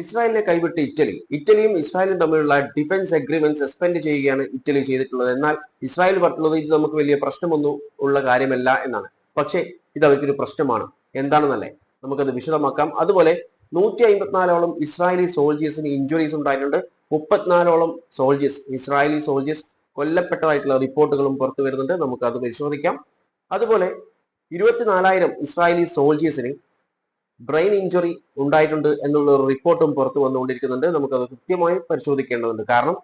ഇസ്രായേലിനെ കൈവിട്ട് ഇറ്റലിയും ഇസ്രായേലും തമ്മിലുള്ള ഡിഫൻസ് അഗ്രിമെന്റ് സസ്പെൻഡ് ചെയ്യുകയാണ് ഇറ്റലി ചെയ്തിട്ടുള്ളത്. എന്നാൽ ഇസ്രായേൽ പറഞ്ഞുള്ളത് ഇത് നമുക്ക് വലിയ പ്രശ്നമൊന്നും ഉള്ള കാര്യമല്ല എന്നാണ്. പക്ഷേ ഇത് അവർക്കൊരു പ്രശ്നമാണ്. എന്താണെന്നല്ലേ, നമുക്കത് വിശദമാക്കാം. അതുപോലെ 154ഓളം ഇസ്രായേലി സോൾജേഴ്സിന് ഇഞ്ചുറീസ് ഉണ്ടായിട്ടുണ്ട്. 34ഓളം ഇസ്രായേലി സോൾജേഴ്സ് കൊല്ലപ്പെട്ടതായിട്ടുള്ള റിപ്പോർട്ടുകളും പുറത്തു വരുന്നുണ്ട്. നമുക്ക് അത് പരിശോധിക്കാം. അതുപോലെ 24,000 ഇസ്രായേലി സോൾജേഴ്സിന് ബ്രെയിൻ ഇഞ്ചുറി ഉണ്ടായിട്ടുണ്ട് എന്നുള്ള ഒരു റിപ്പോർട്ടും പുറത്തു വന്നുകൊണ്ടിരിക്കുന്നുണ്ട്. നമുക്കത് കൃത്യമായി പരിശോധിക്കേണ്ടതുണ്ട്. കാരണം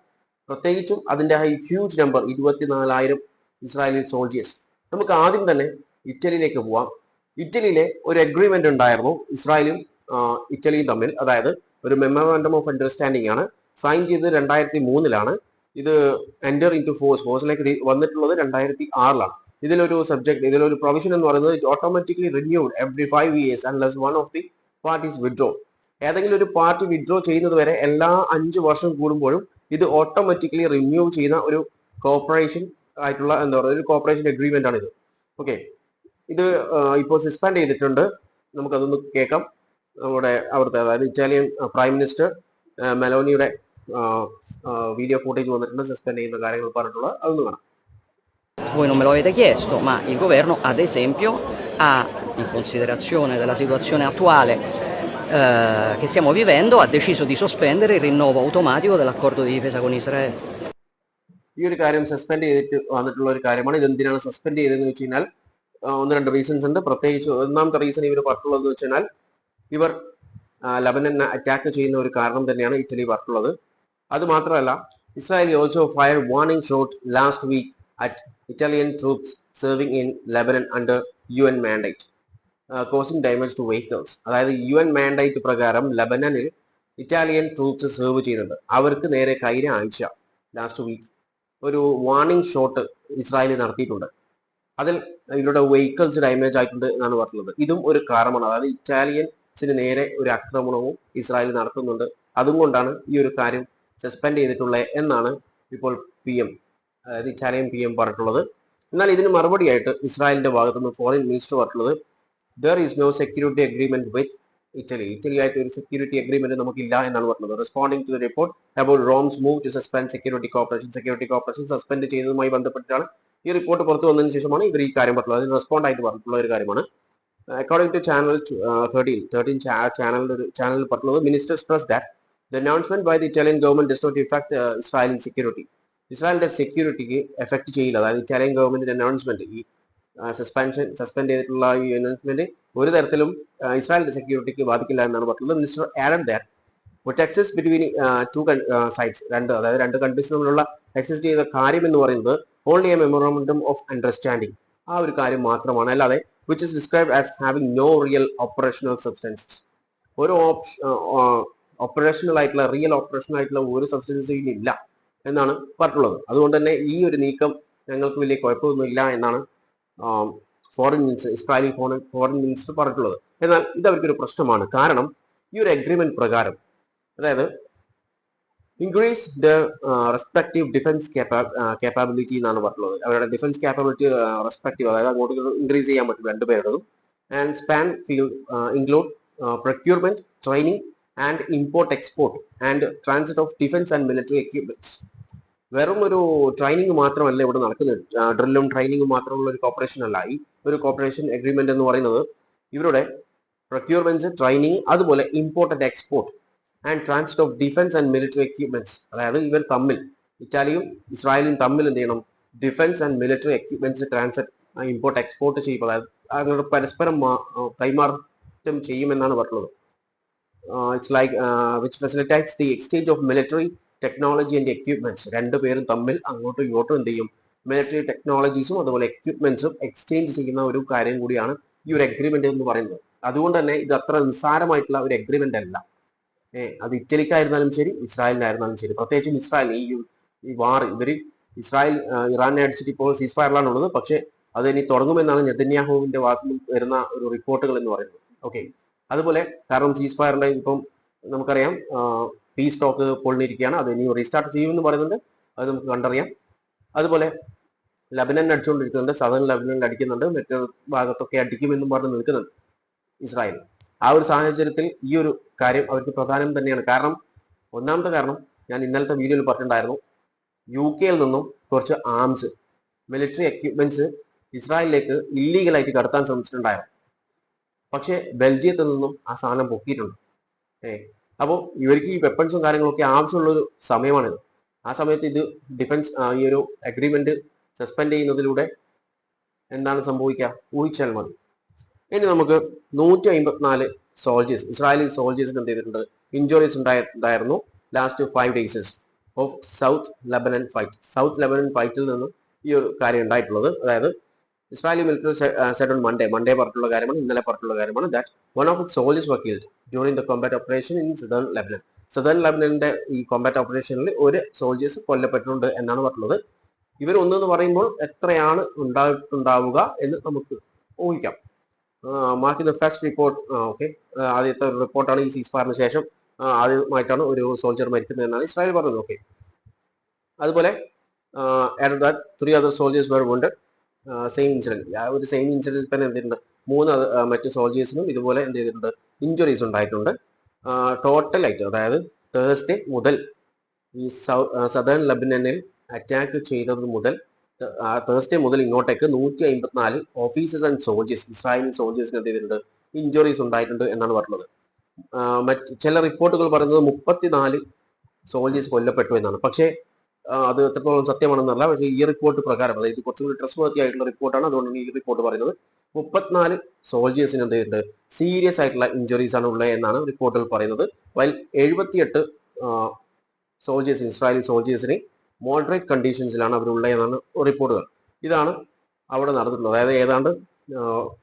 പ്രത്യേകിച്ചും അതിന്റെ ഹ്യൂജ് നമ്പർ 24,000 ഇസ്രായേലി സോൾജേഴ്സ്. നമുക്ക് ആദ്യം തന്നെ ഇറ്റലിയിലേക്ക് പോവാം. ഇറ്റലിയിലെ ഒരു അഗ്രിമെന്റ് ഉണ്ടായിരുന്നു ഇസ്രായേലും ഇറ്റലിയും തമ്മിൽ. അതായത് ഒരു മെമ്മോറാണ്ടം ഓഫ് അണ്ടർസ്റ്റാൻഡിംഗ് ആണ്. സൈൻ ചെയ്തത് 2003-ലാണ്. ഇത് എൻറ്റർ ഇൻ ടു ഫോഴ്സിലേക്ക് വന്നിട്ടുള്ളത് 2006-ലാണ്. ഇതിലൊരു പ്രൊവിഷൻ എന്ന് പറയുന്നത് it automatically renewed every 5 years unless one of the parties withdraw. ഏതെങ്കിലും ഒരു പാർട്ടി വിഡ്രോ ചെയ്യുന്നത് വരെ എല്ലാ 5 വർഷം കൂടുമ്പോഴും ഇത് ഓട്ടോമാറ്റിക്കലി റിന്യൂ ചെയ്യുന്ന ഒരു കോർപ്പറേഷൻ ആയിട്ടുള്ള ഒരു കോർപ്പറേഷൻ അഗ്രിമെന്റ് ആണ് ഇത്. ഓക്കെ, ഇത് ഇപ്പോൾ സസ്പെൻഡ് ചെയ്തിട്ടുണ്ട്. നമുക്കതൊന്ന് കേൾക്കാം. അവിടുത്തെ അതായത് ഇറ്റാലിയൻ പ്രൈം മിനിസ്റ്റർ മെലോനിയുടെ വീഡിയോ ഫുട്ടേജ് വന്നിട്ടുണ്ട് സസ്പെൻഡ് ചെയ്യുന്ന കാര്യങ്ങൾ പറഞ്ഞിട്ടുള്ളത്. അതൊന്ന് കാണാം. Voi non me lo avete chiesto, ma il governo, ad esempio, ha, in considerazione della situazione attuale che stiamo vivendo, ha deciso di sospendere il rinnovo automatico dell'accordo di difesa con Israele. ഈ ഒരു കാര്യം suspend ചെയ്തിട്ട് വന്നിട്ടുള്ള ഒരു കാര്യമാണ്. ഇത് എന്തിനാണ് suspend ചെയ്തതെന്ന് വെച്ച് കഴിഞ്ഞാൽ 1-2 റീസൺസ് ഉണ്ട്. പ്രത്യേകിച്ച് ഒന്നാമത്തെ റീസൺ ഇവർ പറഞ്ഞിട്ടുള്ളത് വെച്ച് കഴിഞ്ഞാൽ ഇവർ ലബനനെ അറ്റാക്ക് ചെയ്യുന്ന ഒരു കാരണം തന്നെയാണ് ഇറ്റലി പറഞ്ഞിട്ടുള്ളത്. അത് മാത്രമല്ല, Israel also fire warning shot last week at Italian troops serving in Lebanon under UN mandate, causing damage to vehicles. അതായത് UN mandate പ്രകാരം ലബനനിൽ ഇറ്റാലിയൻ ട്രൂപ്സ് സെർവ് ചെയ്യുന്നുണ്ട്. അവർക്ക് നേരെ കഴിഞ്ഞ ആഴ്ച ലാസ്റ്റ് വീക്ക് ഒരു വാർണിംഗ് ഷോട്ട് ഇസ്രായേൽ നടത്തിയിട്ടുണ്ട്. അതിൽ ഇവരുടെ വെഹിക്കിൾസ് ഡാമേജ് ആയിട്ടുണ്ട് എന്നാണ് പറഞ്ഞത്. ഇതും ഒരു കാരണമാണ്. അതായത് ഇറ്റാലിയൻസിന് നേരെ ഒരു ആക്രമണവും ഇസ്രായേൽ നടത്തുന്നുണ്ട്. അതുകൊണ്ടാണ് ഈ ഒരു കാര്യം സസ്പെൻഡ് ചെയ്തിട്ടുള്ളത് എന്നാണ് ഇപ്പോൾ അതായത് ഇറ്റാലിയൻ PM പറഞ്ഞിട്ടുള്ളത്. എന്നാൽ ഇതിന് മറുപടിയായിട്ട് ഇസ്രായേലിന്റെ ഭാഗത്തു നിന്ന് ഫോറിൻ മിനിസ്റ്റർ പറഞ്ഞിട്ടുള്ളത് there is no security agreement with ഇറ്റലിയായിട്ട് ഒരു സെക്യൂരിറ്റി അഗ്രിമെന്റ് നമുക്കില്ല എന്നാണ് പറഞ്ഞത്. Responding to the report about Rome's move to suspend security corporation suspend ചെയ്തതുമായി ബന്ധപ്പെട്ടിട്ടാണ് ഈ റിപ്പോർട്ട് പുറത്തു വന്നതിന് ശേഷമാണ് ഇവർ ഈ കാര്യം പറഞ്ഞത്. അതിന് റെസ്പോണ്ട് ആയിട്ട് പറഞ്ഞിട്ടുള്ള ഒരു കാര്യമാണ്. അക്കോർഡിംഗ് ടു ചാനൽ 13 ചാനലിൽ പറഞ്ഞത് minister stress that the announcement by the Italian government does not effect Israeli security. ഇസ്രായേലിന്റെ സെക്യൂരിറ്റിക്ക് എഫക്ട് ചെയ്യില്ല. അതായത് ഇറ്റാലിയൻ ഗവൺമെന്റിന്റെ അനൗൺസ്മെന്റ്, ഈ സസ്പെൻഡ് ചെയ്തിട്ടുള്ള ഈ അനൗൺസ്മെന്റ് ഒരു തരത്തിലും ഇസ്രായേലിന്റെ സെക്യൂരിറ്റിക്ക് ബാധിക്കില്ല എന്നാണ് പറഞ്ഞത്. Minister added that texts between two sides, രണ്ട് കൺട്രീസ് തമ്മിലുള്ള എക്സിസ്റ്റ് ചെയ്ത കാര്യം എന്ന് പറയുന്നത് only a memorandum of understanding, ആ ഒരു കാര്യം മാത്രമാണ്. അല്ലാതെ which is described as having no real operational substances. ഒരു ഓപ്പറേഷണൽ ആയിട്ടുള്ള ഒരു സബ്സ്റ്റൻസും ഇല്ല എന്നാണ് പറഞ്ഞിട്ടുള്ളത്. അതുകൊണ്ട് തന്നെ ഈ ഒരു നീക്കം ഞങ്ങൾക്ക് വലിയ കുഴപ്പമൊന്നുമില്ല എന്നാണ് ഇസ്രായേലി ഫോറിൻ മിനിസ്റ്റർ പറഞ്ഞിട്ടുള്ളത്. എന്നാൽ ഇത് അവർക്കൊരു പ്രശ്നമാണ്. കാരണം ഈ ഒരു അഗ്രിമെന്റ് പ്രകാരം, അതായത് increase the respective defence capability എന്നാണ് പറഞ്ഞിട്ടുള്ളത്. അവരുടെ ഡിഫൻസ് കേപ്പബിലിറ്റി റെസ്പെക്റ്റീവ്, അതായത് അങ്ങോട്ട് ഇൻക്രീസ് ചെയ്യാൻ പറ്റും രണ്ടുപേരുടേതും. And span field include procurement, training and import export and transit of defence and military equipments. വെറും ഒരു ട്രെയിനിങ് മാത്രമല്ല ഇവിടെ നടക്കുന്നത്. ഡ്രില്ലും ട്രെയിനിങ്ങും മാത്രമുള്ള ഒരു കോർപ്പറേഷൻ അല്ല ഈ ഒരു കോർപ്പറേഷൻ അഗ്രിമെന്റ് എന്ന് പറയുന്നത്. ഇവരുടെ പ്രൊക്യൂർമെന്റ്സ്, ട്രെയിനിങ്, അതുപോലെ import and export and transit of defence and military equipments. അതായത് ഇവർ തമ്മിൽ, ഇറ്റാലിയും ഇസ്രായേലും തമ്മിൽ എന്ത് ചെയ്യണം, defence and military equipments transit, import export ചെയ്യും. അതായത് അങ്ങനെ പരസ്പരം കൈമാറ്റം ചെയ്യുമെന്നാണ് പറഞ്ഞത്. It's like which facilitates the exchange of military technology and equipments. രണ്ടുപേരും തമ്മിൽ അങ്ങോട്ടും ഇങ്ങോട്ടും എന്ത് ചെയ്യും, മിലിറ്ററി ടെക്നോളജീസും അതുപോലെ എക്യുപ്മെന്റ്സും എക്സ്ചേഞ്ച് ചെയ്യുന്ന ഒരു കാര്യം കൂടിയാണ് ഈ ഒരു അഗ്രിമെന്റ് എന്ന് പറയുന്നത്. അതുകൊണ്ട് തന്നെ ഇത് അത്ര നിസ്സാരമായിട്ടുള്ള ഒരു അഗ്രിമെന്റ് അല്ല. അത് ഇറ്റലിക്കായിരുന്നാലും ശരി, ഇസ്രായേലിനായിരുന്നാലും ശരി. പ്രത്യേകിച്ചും ഇസ്രായേൽ ഈ വാർ, ഇസ്രായേൽ ഇറാനെ അടിച്ചിട്ട് ഇപ്പോൾ സീസ് ഫയറിലാണ് ഉള്ളത്. പക്ഷെ അത് ഇനി തുടങ്ങുമെന്നാണ് നെതന്യാഹുവിന്റെ ഭാഗത്തു നിന്ന് വരുന്ന ഒരു റിപ്പോർട്ടുകൾ എന്ന് പറയുന്നത്. ഓക്കെ, അതുപോലെ കാരണം സീസ് ഫയറിന്റെ ഇപ്പം നമുക്കറിയാം പീസ് ടോക്ക് പൊളിഞ്ഞിരിക്കുകയാണ്. അത് ഇനി റീസ്റ്റാർട്ട് ചെയ്യുമെന്ന് പറയുന്നുണ്ട്. അത് നമുക്ക് കണ്ടറിയാം. അതുപോലെ ലബനൻ അടിച്ചുകൊണ്ടിരിക്കുന്നുണ്ട്, സദൺ ലബനനിൽ അടിക്കുന്നുണ്ട്, മറ്റൊരു ഭാഗത്തൊക്കെ അടിക്കുമെന്നും പറഞ്ഞ് നിൽക്കുന്നുണ്ട് ഇസ്രായേൽ. ആ ഒരു സാഹചര്യത്തിൽ ഈ ഒരു കാര്യം അവർക്ക് പ്രധാനം തന്നെയാണ്. കാരണം ഒന്നാമത്തെ കാരണം ഞാൻ ഇന്നലത്തെ വീഡിയോയിൽ പറഞ്ഞിട്ടുണ്ടായിരുന്നു, UK-യിൽ നിന്നും കുറച്ച് ആംസ്, മിലിറ്ററി എക്യുപ്മെന്റ്സ് ഇസ്രായേലിലേക്ക് ഇല്ലീഗലായിട്ട് കടത്താൻ ശ്രമിച്ചിട്ടുണ്ടായിരുന്നു. പക്ഷേ ബെൽജിയത്തിൽ നിന്നും ആ സാധനം പൊക്കിയിട്ടുണ്ട്. അപ്പോൾ ഇവർക്ക് ഈ വെപ്പൺസും കാര്യങ്ങളൊക്കെ ആവശ്യമുള്ളൊരു സമയമാണിത്. ആ സമയത്ത് ഇത് ഡിഫൻസ് ഈ ഒരു അഗ്രിമെന്റ് സസ്പെൻഡ് ചെയ്യുന്നതിലൂടെ എന്താണ് സംഭവിക്കുക ഊഹിച്ചാൽ മതി. ഇനി നമുക്ക് 154 സോൾജേഴ്സ്, ഇസ്രായേലി സോൾജേഴ്സിന് എന്ത് ചെയ്തിട്ടുണ്ട്, ഇഞ്ചുറീസ് ഉണ്ടായിരുന്നു last 5 days of south Lebanon fight. South Lebanon ഫൈറ്റിൽ നിന്നും ഈ ഒരു കാര്യം ഉണ്ടായിട്ടുള്ളത്. അതായത് Israeli military said on Monday പറഞ്ഞിട്ടുള്ള കാര്യമാണ്, ഇന്നലെ പറഞ്ഞിട്ടുള്ള കാര്യമാണ്, that one of it soldiers were killed during the combat operation in southern Lebanon. Southern ലെബനന്റെ ഈ കോമ്പാറ്റ് ഓപ്പറേഷനിൽ ഒരു സോൾജേഴ്സ് കൊല്ലപ്പെട്ടിട്ടുണ്ട് എന്നാണ് പറഞ്ഞത്. ഇവർ ഒന്നെന്ന് പറയുമ്പോൾ എത്രയാണ് ഉണ്ടാവുക എന്ന് നമുക്ക് ഊഹിക്കാം. Mark the first report. Okay, ആദ്യത്തെ റിപ്പോർട്ടാണ് ഈ സീസ് ഫയറിന് ശേഷം ആദ്യമായിട്ടാണ് ഒരു സോൾജർ മരിക്കുന്നത് എന്നാണ് ഇസ്രായേൽ പറഞ്ഞത്. ഓക്കെ, അതുപോലെ 3 other soldiers were wounded. Same incident, ആ ഒരു സെയിം ഇൻസിഡന്റിൽ തന്നെ എന്ത് ചെയ്തിട്ടുണ്ട്, 3 മറ്റ് സോൾജേഴ്സിനും ഇതുപോലെ എന്ത് ചെയ്തിട്ടുണ്ട്, ഇഞ്ചുറീസ് ഉണ്ടായിട്ടുണ്ട്. ടോട്ടലായിട്ട് അതായത് തേഴ്സ്ഡേ മുതൽ ഈ സദേൺ ലെബനനിൽ അറ്റാക്ക് ചെയ്തത് മുതൽ തേഴ്സ്ഡേ മുതൽ ഇങ്ങോട്ടേക്ക് 154 ഓഫീസേഴ്സ് ആൻഡ് സോൾജേഴ്സ്, ഇസ്രായേലി സോൾജേഴ്സിന് എന്ത് ചെയ്തിട്ടുണ്ട്, ഇഞ്ചുറീസ് ഉണ്ടായിട്ടുണ്ട് എന്നാണ് പറഞ്ഞത്. മറ്റ് ചില റിപ്പോർട്ടുകൾ പറയുന്നത് 34 സോൾജേഴ്സ് കൊല്ലപ്പെട്ടു എന്നാണ്. പക്ഷേ അത് എത്രത്തോളം സത്യമാണെന്നല്ല. പക്ഷേ ഈ റിപ്പോർട്ട് പ്രകാരം, അതായത് കുറച്ചും കൂടി ട്രസ്റ്റ് വർത്തി ആയിട്ടുള്ള റിപ്പോർട്ടാണ്, അതുകൊണ്ടാണ് ഈ റിപ്പോർട്ട് പറയുന്നത് 34 സോൾജേഴ്സിന് എന്ത് ചെയ്തിട്ടുണ്ട്, സീരിയസ് ആയിട്ടുള്ള ഇഞ്ചുറീസ് ആണ് ഉള്ളത് എന്നാണ് റിപ്പോർട്ടിൽ പറയുന്നത്. വൈൽ 78 സോൾജേഴ്സ്, ഇസ്രായേലി സോൾജേഴ്സിന് മോഡറേറ്റ് കണ്ടീഷൻസിലാണ് അവരുള്ളത് എന്നാണ് റിപ്പോർട്ടുകൾ. ഇതാണ് അവിടെ നടന്നിട്ടുള്ളത്. അതായത് ഏതാണ്ട്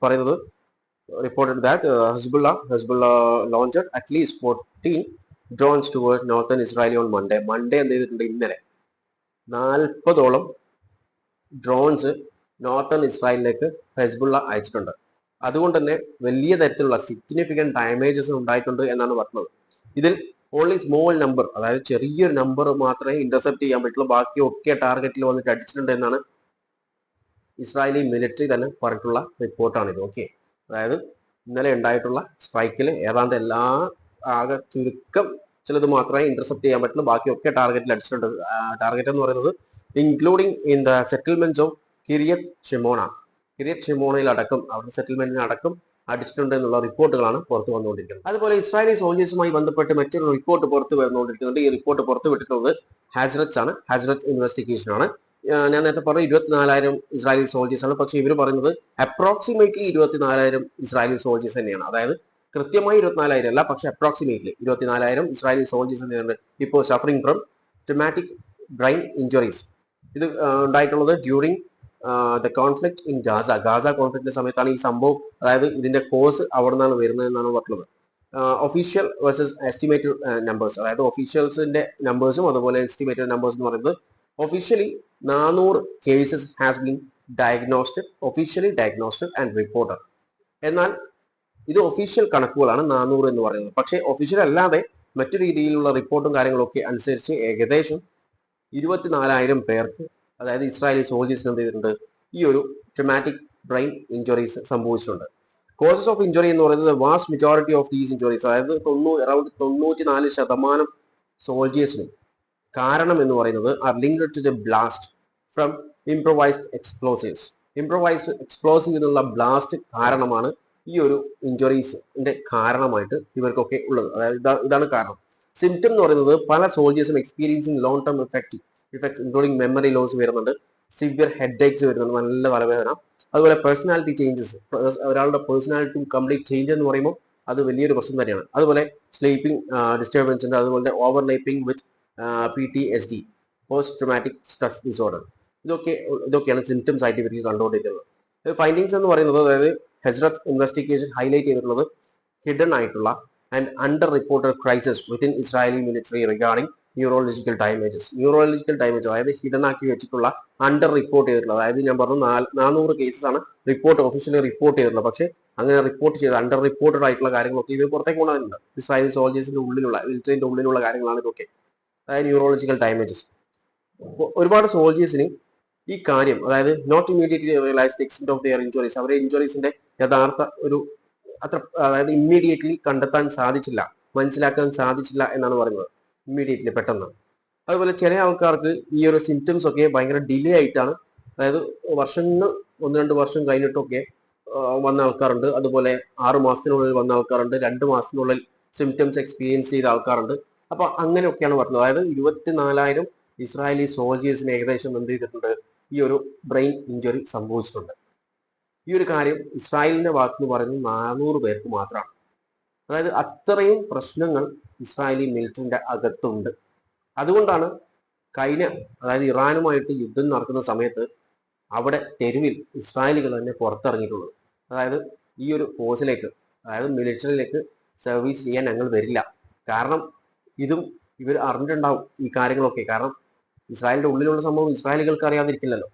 പറയുന്നത് reported that Hezbollah launched at least 14 drones toward northern Israeli on Monday എന്ത് ചെയ്തിട്ടുണ്ട്, ഇന്നലെ 40ഓളം ഡ്രോൺസ് നോർത്തേൺ ഇസ്രായേലിലേക്ക് ഹെസ്ബുള്ള അയച്ചിട്ടുണ്ട്. അതുകൊണ്ട് തന്നെ വലിയ തരത്തിലുള്ള സിഗ്നിഫിക്കന്റ് ഡാമേജസ് ഉണ്ടായിട്ടുണ്ട് എന്നാണ് പറഞ്ഞത്. ഇതിൽ ഓൺലി സ്മോൾ നമ്പർ, അതായത് ചെറിയൊരു നമ്പർ മാത്രമേ ഇന്റർസെപ്റ്റ് ചെയ്യാൻ പറ്റുള്ളൂ, ബാക്കിയൊക്കെ ടാർഗറ്റിൽ വന്നിട്ട് അടിച്ചിട്ടുണ്ട് എന്നാണ് ഇസ്രായേലി മിലിറ്ററി തന്നെ പറഞ്ഞിട്ടുള്ള റിപ്പോർട്ടാണിത്. ഓക്കെ, അതായത് ഇന്നലെ ഉണ്ടായിട്ടുള്ള സ്ട്രൈക്കിൽ ഏതാണ്ട് എല്ലാ ആകെ ചുരുക്കം ചിലത് മാത്രമേ ഇന്റർസെപ്റ്റ് ചെയ്യാൻ പറ്റുള്ളൂ, ബാക്കിയൊക്കെ ടാർഗറ്റിൽ അടിച്ചിട്ടുണ്ട്. ടാർഗറ്റ് എന്ന് പറയുന്നത് including in the settlements of Kiryat ഷിമോണയിൽ അടക്കം, അവരുടെ സെറ്റിൽമെന്റിന് അടക്കം അടിച്ചിട്ടുണ്ട് എന്നുള്ള റിപ്പോർട്ടുകളാണ് പുറത്തു വന്നുകൊണ്ടിരിക്കുന്നത്. അതുപോലെ ഇസ്രായേലി സോൾജേഴ്സുമായി ബന്ധപ്പെട്ട് മറ്റൊരു റിപ്പോർട്ട് പുറത്തു വരുന്നുകൊണ്ടിരിക്കുന്നുണ്ട്. ഈ റിപ്പോർട്ട് പുറത്തു വിട്ടിട്ടുള്ളത് ഹാസ്രത്ത് ഇൻവെസ്റ്റിഗേഷൻ ആണ്. ഞാൻ നേരത്തെ പറഞ്ഞു 24,000 ഇസ്രായേലി സോൾജേഴ്സ് ആണ്. പക്ഷേ ഇവർ പറയുന്നത് അപ്രോക്സിമേറ്റ്ലി 24,000 ഇസ്രായേലി സോൾജേഴ്സ് തന്നെയാണ്. അതായത് കൃത്യമായി 24,000 അല്ല, പക്ഷെ അപ്രോക്സിമേറ്റ്ലി 24,000 ഇസ്രായേലി സോൾജേഴ്സ് തന്നെയാണ് ഇപ്പോൾ suffering from traumatic brain injuries. ഇത് ഉണ്ടായിട്ടുള്ളത് during the conflict in Gaza കോൺഫ്ലിക്റ്റിന്റെ സമയത്താണ് ഈ സംഭവം. അതായത് ഇതിന്റെ കോസ് അവിടെ നിന്നാണ് വരുന്നത് എന്നാണ് പറഞ്ഞത്. ഒഫീഷ്യൽ വേഴ്സസ് എസ്റ്റിമേറ്റഡ് നമ്പേഴ്സ്, അതായത് ഒഫീഷ്യൽസിന്റെ നമ്പേഴ്സും അതുപോലെ എസ്റ്റിമേറ്റഡ് നമ്പേഴ്സ് എന്ന് പറയുന്നത് officially 400 cases has been officially diagnosed and reported. എന്നാൽ ഇത് ഒഫീഷ്യൽ കണക്കുകളാണ് 400 എന്ന് പറയുന്നത്. പക്ഷേ ഒഫീഷ്യൽ അല്ലാതെ മറ്റു രീതിയിലുള്ള റിപ്പോർട്ടും കാര്യങ്ങളൊക്കെ അനുസരിച്ച് ഏകദേശം 24,000 പേർക്ക്, അതായത് ഇസ്രായേലി സോൾജേഴ്സിന് എന്ത് ചെയ്തിട്ടുണ്ട്, ഈ ഒരു ട്രോമാറ്റിക് ബ്രെയിൻ ഇഞ്ചുറീസ് സംഭവിച്ചിട്ടുണ്ട്. കോസസ് ഓഫ് ഇഞ്ചുറി എന്ന് പറയുന്നത് vast majority of these injuries, അതായത് അറൌണ്ട് 94% സോൾജേഴ്സിനും കാരണം എന്ന് പറയുന്നത് are linked to the blast from improvised explosive എന്നുള്ള ബ്ലാസ്റ്റ് കാരണമാണ് ഈ ഒരു ഇഞ്ചുറീസിന്റെ കാരണമായിട്ട് ഇവർക്കൊക്കെ ഉള്ളത്. അതായത് ഇതാണ് കാരണം. സിംറ്റം എന്ന് പറയുന്നത് പല സോൾജേഴ്സും experiencing long term effects including memory loss വരുന്നുണ്ട്, സിവിയർ ഹെഡ് ഏക്സ് വരുന്നുണ്ട്, നല്ല തലവേദന, അതുപോലെ പേഴ്സണാലിറ്റി ചേഞ്ചസ്, ഒരാളുടെ പേഴ്സണാലിറ്റി കംപ്ലീറ്റ് ചേഞ്ച് എന്ന് പറയുമ്പോൾ അത് വലിയൊരു പ്രശ്നം തന്നെയാണ്. അതുപോലെ സ്ലീപ്പിംഗ് ഡിസ്റ്റർബൻസ് ഉണ്ട്, അതുപോലെ ഓവർലേപ്പിംഗ് വിത്ത് PTSD, post traumatic stress disorder. ഇതൊക്കെയാണ് സിംറ്റംസ് ആയിട്ട് ഇവർക്ക് കണ്ടുകൊണ്ടിരിക്കുന്നത്. ഫൈൻഡിങ്സ് എന്ന് പറയുന്നത്, അതായത് ഹസ്രത്ത് ഇൻവെസ്റ്റിഗേഷൻ ഹൈലൈറ്റ് ചെയ്തിട്ടുള്ളത് ഹിഡൻ ആയിട്ടുള്ള and under reported crisis within Israeli military regarding neurological damage, അതായത് ഹിഡൻ ആക്കി വെച്ചിട്ടുള്ള അണ്ടർ റിപ്പോർട്ട് ചെയ്തിട്ടുള്ളത്. അതായത് ഞാൻ പറഞ്ഞു 400 കേസസ് ആണ് ഒഫീഷ്യലി റിപ്പോർട്ട് ചെയ്തിട്ടുള്ളത്. പക്ഷേ അങ്ങനെ റിപ്പോർട്ട് ചെയ്ത് അണ്ടർ റിപ്പോർട്ടഡ് ആയിട്ടുള്ള കാര്യങ്ങളൊക്കെ ഇവർ പുറത്തേക്ക് കൊണ്ടുവന്നിട്ടുണ്ട്. ഇസ്രായേലി സോൾജേഴ്സിന്റെ മിലിറ്ററിന്റെ ഉള്ളിലുള്ള കാര്യങ്ങളാണ് ഇതൊക്കെ. അതായത് ന്യൂറോളജിക്കൽ ഡാമേജസ്. ഒരുപാട് സോൾജേഴ്സിന് ഈ കാര്യം, അതായത് not immediately realise the extent of their injuries, അവരുടെ ഇഞ്ചുറീസിന്റെ യഥാർത്ഥ ഒരു അത്ര അതായത് ഇമ്മീഡിയറ്റ്ലി കണ്ടെത്താൻ സാധിച്ചില്ല, മനസ്സിലാക്കാൻ സാധിച്ചില്ല എന്നാണ് പറയുന്നത്. ഇമ്മീഡിയറ്റ്ലി പെട്ടെന്ന്. അതുപോലെ ചില ആൾക്കാർക്ക് ഈ ഒരു സിംറ്റംസ് ഒക്കെ ഭയങ്കര ഡിലേ ആയിട്ടാണ്, അതായത് വർഷങ്ങൾ 1-2 വർഷം കഴിഞ്ഞിട്ടൊക്കെ വന്ന ആൾക്കാരുണ്ട്. അതുപോലെ 6 മാസത്തിനുള്ളിൽ വന്ന ആൾക്കാരുണ്ട്. 2 മാസത്തിനുള്ളിൽ സിംറ്റംസ് എക്സ്പീരിയൻസ് ചെയ്ത ആൾക്കാരുണ്ട്. അപ്പൊ അങ്ങനെയൊക്കെയാണ് പറഞ്ഞത്. അതായത് 24,000 ഇസ്രായേലി സോൾജേഴ്സിന് ഏകദേശം എന്ത് ചെയ്തിട്ടുണ്ട്, ഈ ഒരു ബ്രെയിൻ ഇഞ്ചുറി സംഭവിച്ചിട്ടുണ്ട്. ഈ ഒരു കാര്യം ഇസ്രായേലിന്റെ ഭാഗത്ത് നിന്ന് പറയുന്നത് 400 പേർക്ക് മാത്രമാണ്. അതായത് അത്രയും പ്രശ്നങ്ങൾ ഇസ്രായേലി മിലിറ്ററിന്റെ അകത്തുണ്ട്. അതുകൊണ്ടാണ് കഴിഞ്ഞ, അതായത് ഇറാനുമായിട്ട് യുദ്ധം നടക്കുന്ന സമയത്ത് അവിടെ തെരുവിൽ ഇസ്രായേലികൾ തന്നെ പുറത്തിറങ്ങിയിട്ടുള്ളത്. അതായത് ഈ ഒരു ഫോഴ്സിലേക്ക്, അതായത് മിലിറ്ററിയിലേക്ക് സർവീസ് ചെയ്യാൻ ഞങ്ങൾ വരില്ല. കാരണം ഇതും ഇവർ അറിഞ്ഞിട്ടുണ്ടാവും ഈ കാര്യങ്ങളൊക്കെ. കാരണം ഇസ്രായേലിന്റെ ഉള്ളിലുള്ള സംഭവം ഇസ്രായേലികൾക്ക് അറിയാതിരിക്കില്ലല്ലോ.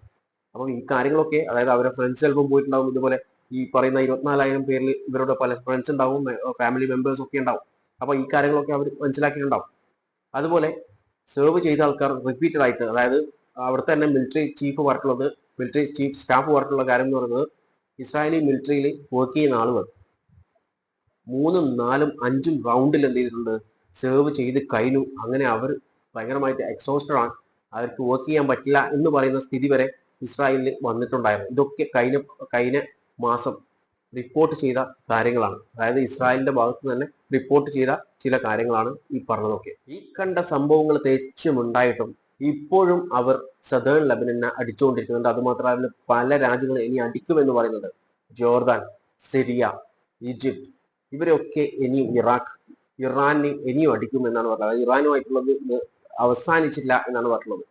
അപ്പം ഈ കാര്യങ്ങളൊക്കെ, അതായത് അവരുടെ ഫ്രണ്ട്സ് ചിലപ്പം പോയിട്ടുണ്ടാവും. ഇതുപോലെ ഈ പറയുന്ന 24,000 പേരിൽ ഇവരുടെ പല ഫ്രണ്ട്സ് ഉണ്ടാവും, ഫാമിലി മെമ്പേഴ്സ് ഒക്കെ ഉണ്ടാവും. അപ്പൊ ഈ കാര്യങ്ങളൊക്കെ അവർ മനസ്സിലാക്കിയിട്ടുണ്ടാവും. അതുപോലെ സെർവ് ചെയ്ത ആൾക്കാർ റിപ്പീറ്റഡ് ആയിട്ട്, അതായത് അവിടുത്തെ തന്നെ മിലിറ്ററി ചീഫ് പറഞ്ഞിട്ടുള്ളത്, മിലിറ്ററി ചീഫ് സ്റ്റാഫ് പറഞ്ഞിട്ടുള്ള കാര്യം എന്ന് പറയുന്നത്, ഇസ്രായേലി മിലിറ്ററിയിൽ വർക്ക് ചെയ്യുന്ന ആളുകൾ 3, 4, 5 റൗണ്ടിൽ എന്ത് ചെയ്തിട്ടുണ്ട്, സെർവ് ചെയ്ത് കഴിഞ്ഞു. അങ്ങനെ അവർ ഭയങ്കരമായിട്ട് എക്സോസ്റ്റഡ് ആണ്, അവർക്ക് വർക്ക് ചെയ്യാൻ പറ്റില്ല എന്ന് പറയുന്ന സ്ഥിതി വരെ ഇസ്രായേലിൽ വന്നിട്ടുണ്ടായിരുന്നു. ഇതൊക്കെ കഴിഞ്ഞ മാസം റിപ്പോർട്ട് ചെയ്ത കാര്യങ്ങളാണ്. അതായത് ഇസ്രായേലിന്റെ ഭാഗത്ത് തന്നെ റിപ്പോർട്ട് ചെയ്ത ചില കാര്യങ്ങളാണ് ഈ പറഞ്ഞതൊക്കെ. ഈ കണ്ട സംഭവങ്ങൾ തെച്ചുമുണ്ടായിട്ടും ഇപ്പോഴും അവർ സദേൺ ലെബനനെ അടിച്ചുകൊണ്ടിരിക്കുന്നുണ്ട്. അതുമാത്രമല്ല പല രാജ്യങ്ങളും ഇനി അടിക്കുമെന്ന് പറയുന്നത്. ജോർദാൻ, സിറിയ, ഈജിപ്ത്, ഇവരൊക്കെ ഇനിയും ഇറാനെ ഇനിയും അടിക്കുമെന്നാണ് പറഞ്ഞത്. അതായത് ഇറാനുമായിട്ടുള്ളത് അവസാനിച്ചില്ല എന്നാണ് പറഞ്ഞത്.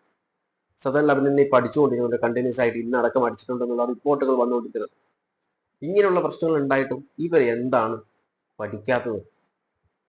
സദേൺ ലെബനനെ ഇപ്പൊ അടിച്ചുകൊണ്ടിരിക്കുന്നുണ്ട്, കണ്ടിന്യൂസ് ആയിട്ട് ഇന്നടക്കം അടിച്ചിട്ടുണ്ടെന്നുള്ള റിപ്പോർട്ടുകൾ വന്നുകൊണ്ടിരിക്കുന്നത്. ഇങ്ങനെയുള്ള പ്രശ്നങ്ങൾ ഉണ്ടായിട്ടും ഇവർ എന്താണ് പഠിക്കാത്തത്?